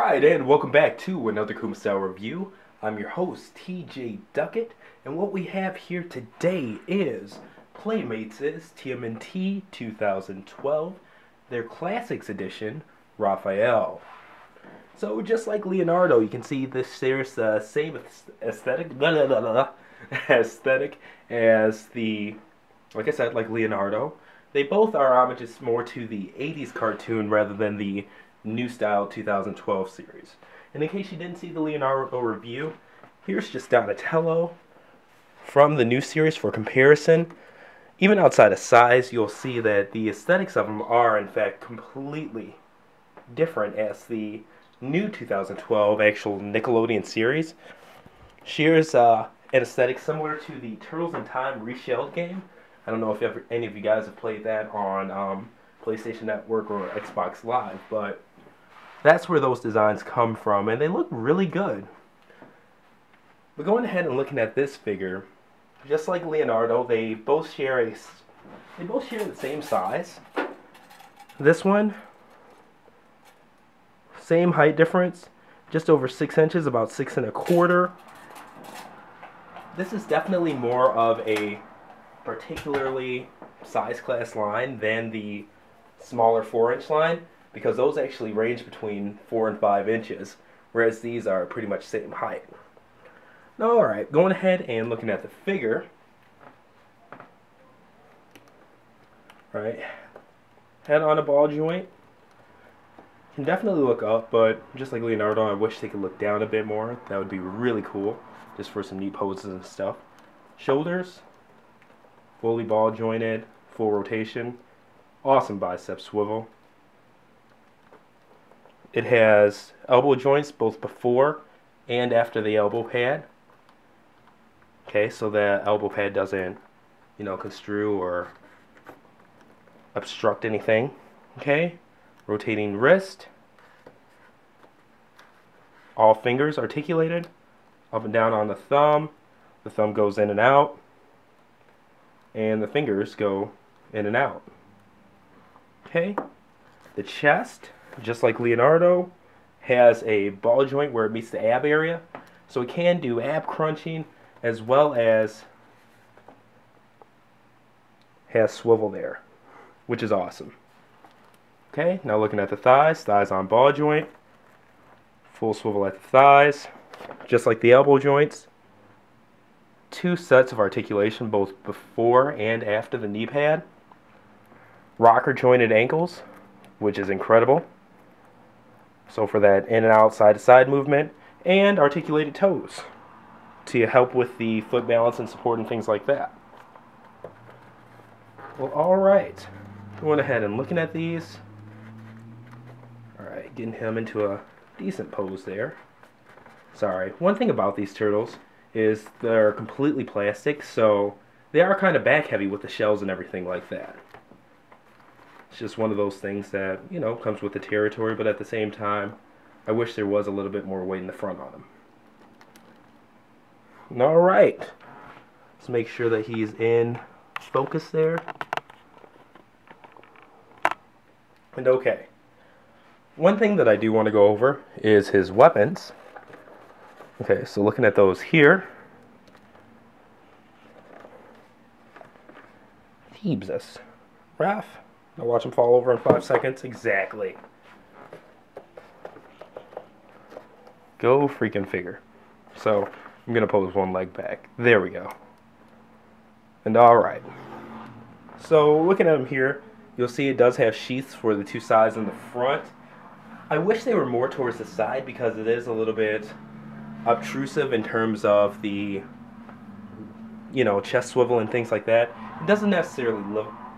Alright, and welcome back to another Kumasao review. I'm your host, TJ Duckett, and what we have here today is Playmates' TMNT 2012, their Classics Edition, Raphael. So just like Leonardo, you can see this there's the same aesthetic, aesthetic as the, like I said, like Leonardo. They both are homages more to the 80s cartoon rather than the new style 2012 series. And in case you didn't see the Leonardo review, here's just Donatello from the new series for comparison. Even outside of size, you'll see that the aesthetics of them are in fact completely different as the new 2012 actual Nickelodeon series. Here's an aesthetic similar to the Turtles in Time Reshelled game. I don't know if any of you guys have played that on PlayStation Network or Xbox Live, but that's where those designs come from, and they look really good. But going ahead and looking at this figure, just like Leonardo, they both share the same size. This one, same height difference, just over 6 inches, about 6 1/4. This is definitely more of a particularly size class line than the smaller 4-inch line, because those actually range between 4 and 5 inches, whereas these are pretty much same height. Now, alright, going ahead and looking at the figure. Right, head on a ball joint. Can definitely look up, but just like Leonardo, I wish they could look down a bit more. That would be really cool, just for some neat poses and stuff. Shoulders, fully ball jointed, full rotation, awesome bicep swivel. It has elbow joints both before and after the elbow pad. Okay, so that elbow pad doesn't, construe or obstruct anything. Okay, rotating wrist. All fingers articulated, up and down on the thumb. The thumb goes in and out, and the fingers go in and out. Okay, the chest, just like Leonardo, has a ball joint where it meets the ab area, so it can do ab crunching as well as has swivel there, which is awesome. Okay, now looking at the thighs, thighs on ball joint, full swivel at the thighs, just like the elbow joints. 2 sets of articulation both before and after the knee pad. Rocker jointed ankles, which is incredible. So for that in and out, side to side movement, and articulated toes to help with the foot balance and support and things like that. Well, alright, going ahead and looking at these. Alright, getting him into a decent pose there. Sorry, one thing about these turtles is they're completely plastic, so they are kind of back heavy with the shells and everything like that. It's just one of those things that, comes with the territory, but at the same time, I wish there was a little bit more weight in the front on them. Alright, let's make sure that he's in focus there. And okay, one thing that I do want to go over is his weapons. Okay, so looking at those here, Thebes. Raph, now watch him fall over in 5 seconds. Exactly. Go freaking figure. So I'm gonna pose one leg back. There we go. And alright. So looking at him here, you'll see it does have sheaths for the 2 sides and the front. I wish they were more towards the side because it is a little bit obtrusive in terms of the chest swivel and things like that. It doesn't necessarily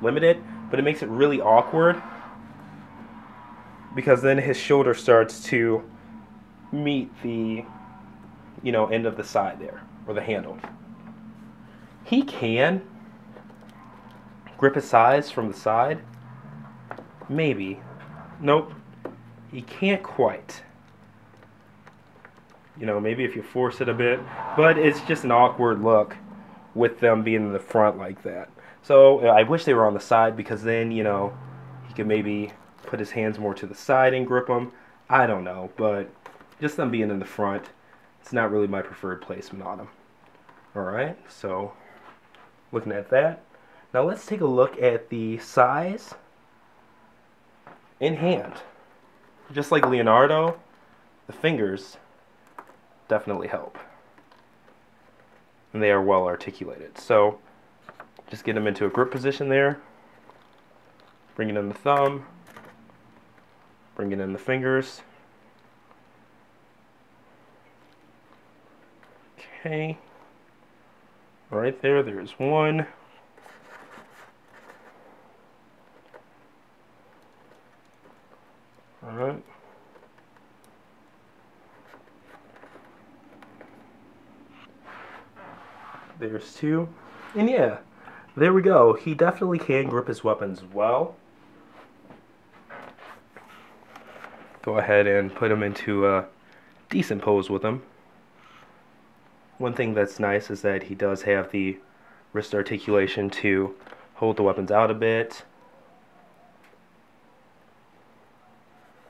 limit it, but it makes it really awkward because then his shoulder starts to meet the end of the side there, or the handle. He can grip his sides from the side, maybe. Nope, he can't quite. Maybe if you force it a bit, but it's just an awkward look with them being in the front like that. So I wish they were on the side because then, he could maybe put his hands more to the side and grip them. I don't know, but just them being in the front, it's not really my preferred placement on them. Alright, so looking at that. Now let's take a look at the size in hand. Just like Leonardo, the fingers definitely help. And they are well articulated. So just get them into a grip position there. Bringing in the thumb. Bringing in the fingers. Okay. Right there, there's one. Alright. There's two. And yeah, there we go. He definitely can grip his weapons well. Go ahead and put him into a decent pose with him. One thing that's nice is that he does have the wrist articulation to hold the weapons out a bit.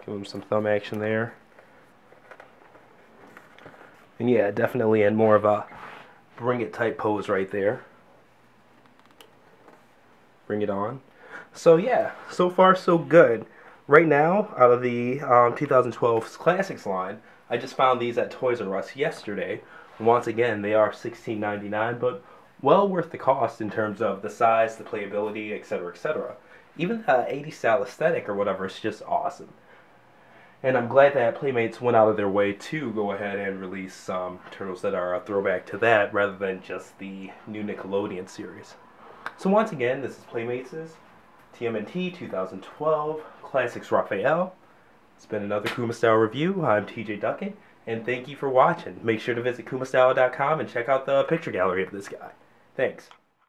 Give him some thumb action there. And yeah, definitely in more of a bring it tight pose right there. Bring it on. So yeah, so far so good. Right now, out of the 2012 Classics line, I just found these at Toys R Us yesterday. Once again, they are $16.99, but well worth the cost in terms of the size, the playability, etc., etc. Even the 80s style aesthetic or whatever is just awesome. And I'm glad that Playmates went out of their way to go ahead and release some Turtles that are a throwback to that rather than just the new Nickelodeon series. So once again, this is Playmates' TMNT 2012 Classics Raphael. It's been another Kuma Style review. I'm TJ Duckett, and thank you for watching. Make sure to visit kumastyle.com and check out the picture gallery of this guy. Thanks.